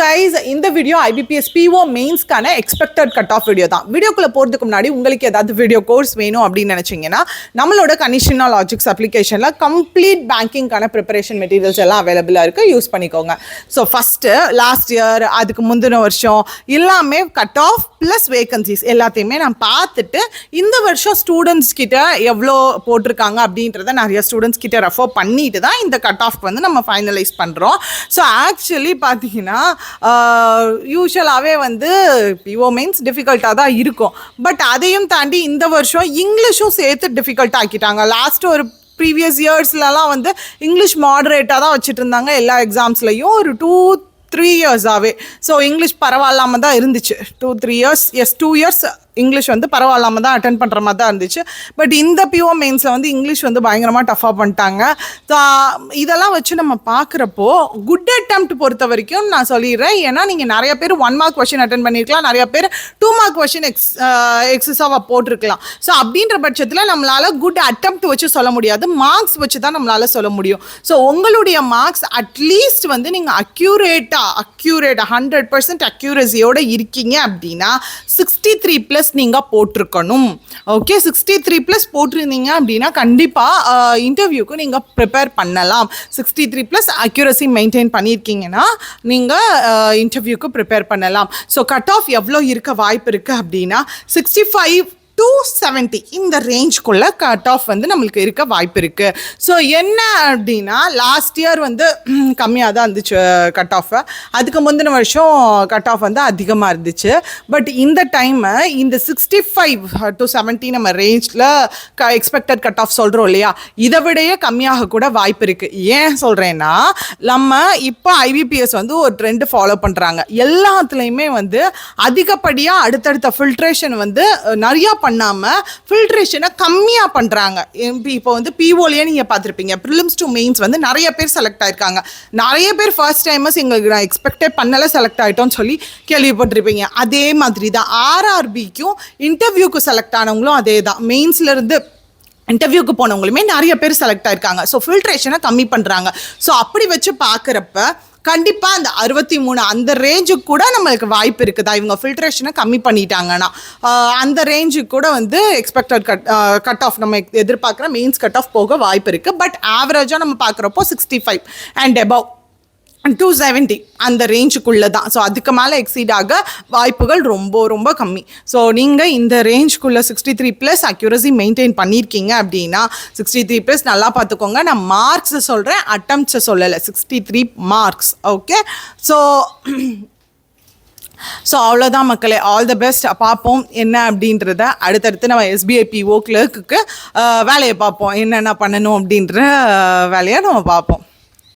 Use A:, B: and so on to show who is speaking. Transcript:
A: guys, இந்த video IBPS PO மெயின்ஸ்க்கான expected cut off video தான். வீடியோக்குள்ள போறதுக்கு முன்னாடி உங்களுக்கு ஏதாவது வீடியோ கோர்ஸ் வேணும் அப்படின்னு நினைச்சீங்கன்னா நம்மளோட கண்டிஷனல் லாஜிக்ஸ் அப்ளிகேஷன்ல கம்ப்ளீட் பேங்கிங்கான ப்ரிப்பரேஷன் மெட்டீரியல்ஸ் எல்லாம் அவைலபிளா இருக்கு, யூஸ் பண்ணிக்கோங்க. ஸோ ஃபர்ஸ்ட் லாஸ்ட் இயர் அதுக்கு முந்தின வருஷம் எல்லாமே கட் ஆஃப் ப்ளஸ் வேகன்சிஸ் எல்லாத்தையுமே நான் பார்த்துட்டு இந்த வருஷம் ஸ்டூடெண்ட்ஸ் கிட்ட எவ்வளோ போட்டிருக்காங்க அப்படின்றத நிறைய ஸ்டூடெண்ட்ஸ் கிட்ட ரெஃபர் பண்ணிட்டு தான் இந்த கட் ஆஃப் வந்து நம்ம ஃபைனலைஸ் பண்ணுறோம். ஸோ ஆக்சுவலி பார்த்தீங்கன்னா யூஸ்வலாகவே வந்து பிஓ மெயின்ஸ் டிஃபிகல்ட்டாக தான் இருக்கும். பட் அதையும் தாண்டி இந்த வருஷம் இங்கிலீஷும் சேர்த்து டிஃபிகல்ட் ஆக்கிட்டாங்க. லாஸ்ட் ஒரு ப்ரீவியஸ் இயர்ஸ்லலாம் வந்து இங்கிலீஷ் மாடரேட்டாக தான் வச்சுட்டு இருந்தாங்க எல்லா எக்ஸாம்ஸ்லையும். ஒரு 2-3 இயர்ஸாகவே ஸோ இங்கிலீஷ் பரவாயில்லாமல் தான் இருந்துச்சு. 2-3 இயர்ஸ், எஸ் 2 இயர்ஸ் இங்கிலீஷ் வந்து பரவாயில்லாமல் தான் அட்டென்ட் பண்ணுற மாதிரி தான் இருந்துச்சு. பட் இந்த பிஓ மெயின்ஸில் வந்து இங்கிலீஷ் வந்து பயங்கரமாக டஃபாக பண்ணிட்டாங்க. ஸோ இதெல்லாம் வச்சு நம்ம பார்க்குறப்போ குட் அட்டெம்ப்ட் பொறுத்த வரைக்கும் நான் சொல்லிடுறேன். ஏன்னா நீங்கள் நிறைய பேர் 1 மார்க் கொஷின் அட்டென்ட் பண்ணியிருக்கலாம், நிறைய பேர் 2 மார்க் கொஷின் எக்ஸஸாக போட்டிருக்கலாம். ஸோ அப்படின்ற பட்சத்தில் நம்மளால் குட் அட்டெம்ப்ட் வச்சு சொல்ல முடியாது, மார்க்ஸ் வச்சு தான் நம்மளால் சொல்ல முடியும். ஸோ உங்களுடைய மார்க்ஸ் அட்லீஸ்ட் வந்து நீங்கள் அக்யூரேட் 100% அக்யூரஸியோடு இருக்கீங்க அப்படின்னா 63+ நீங்கள் போட்டிருக்கணும். ஓகே, 63+ போட்டிருந்தீங்க அப்படின்னா கண்டிப்பாக இன்டர்வியூக்கு நீங்கள் ப்ரிப்பேர் பண்ணலாம். 63+ அக்யூரஸி மெயின்டைன் பண்ணியிருக்கீங்கன்னா நீங்கள் இன்டர்வியூக்கு ப்ரிப்பேர் பண்ணலாம். ஸோ கட் ஆஃப் எவ்வளோ இருக்க வாய்ப்பு இருக்குது அப்படின்னா 65 to 70 இந்த ரேஞ்சுக்குள்ளே கட் ஆஃப் வந்து நம்மளுக்கு இருக்க வாய்ப்பு இருக்குது. ஸோ என்ன அப்படின்னா லாஸ்ட் இயர் வந்து கம்மியாக தான் இருந்துச்சு கட் ஆஃப், அதுக்கு முந்தின வருஷம் கட் ஆஃப் வந்து அதிகமாக இருந்துச்சு. பட் இந்த டைமு இந்த 65 to 70 நம்ம ரேஞ்சில் எக்ஸ்பெக்டட் கட் ஆஃப் சொல்கிறோம் இல்லையா, இதை விடையே கம்மியாக கூட வாய்ப்பு இருக்குது. ஏன் சொல்கிறேன்னா நம்ம இப்போ IBPS வந்து ஒரு ட்ரெண்டு ஃபாலோ பண்ணுறாங்க. எல்லாத்துலேயுமே வந்து அதிகப்படியாக அடுத்தடுத்த ஃபில்ட்ரேஷன் வந்து நிறையா பண்ணாமல் ஃபில்ட்ரேஷனை கம்மியாக பண்ணுறாங்க. இப்போ வந்து பிஓலேயே நீங்கள் பார்த்துருப்பீங்க, ப்ரிலிம்ஸ் டு மெயின்ஸ் வந்து நிறைய பேர் செலக்ட் ஆகிருக்காங்க. நிறைய பேர் ஃபர்ஸ்ட் டைமர்ஸ் எங்களுக்கு நான் எக்ஸ்பெக்டே பண்ணலை செலக்ட் ஆகிட்டோம்னு சொல்லி கேள்விப்பட்டிருப்பீங்க. அதே மாதிரி தான் RRBக்கும் இன்டர்வியூக்கு செலக்ட் ஆனவங்களும் அதே தான். மெயின்ஸ்லேருந்து இன்டர்வியூக்கு போனவங்களுமே நிறைய பேர் செலக்ட் ஆகிருக்காங்க. ஸோ ஃபில்ட்ரேஷனை கம்மி பண்ணுறாங்க. ஸோ அப்படி வச்சு பார்க்குறப்ப கண்டிப்பாக அந்த 63 அந்த ரேஞ்சுக்கு கூட நம்மளுக்கு வாய்ப்பு இருக்குதா, இவங்க ஃபில்ட்ரேஷனை கம்மி பண்ணிட்டாங்கன்னா அந்த ரேஞ்சுக்கு கூட வந்து எக்ஸ்பெக்டட் கட் ஆஃப் நம்ம எதிர்பார்க்குற மெயின்ஸ் கட் ஆஃப் போக வாய்ப்பு இருக்குது. பட் ஆவரேஜாக நம்ம பார்க்குறப்போ 65 அண்ட் above 270 அந்த ரேஞ்சுக்குள்ளே தான். ஸோ அதுக்கு மேலே எக்ஸீட் ஆக வாய்ப்புகள் ரொம்ப ரொம்ப கம்மி. ஸோ நீங்கள் இந்த ரேஞ்சுக்குள்ளே 63+ அக்யூரஸி மெயின்டைன் பண்ணியிருக்கீங்க அப்படின்னா 63+ நல்லா பார்த்துக்கோங்க. நான் மார்க்ஸை சொல்கிறேன், அட்டெம்ப்ட்ஸை சொல்லலை. 63 மார்க்ஸ். ஓகே, ஸோ அவ்வளோதான் மக்களே. All the best. பார்ப்போம் என்ன அப்படின்றத அடுத்தடுத்து நம்ம SBI PO கிளர்க்குக்கு வேலையை பார்ப்போம், என்னென்ன பண்ணணும் அப்படின்ற வேலையை நம்ம பார்ப்போம்.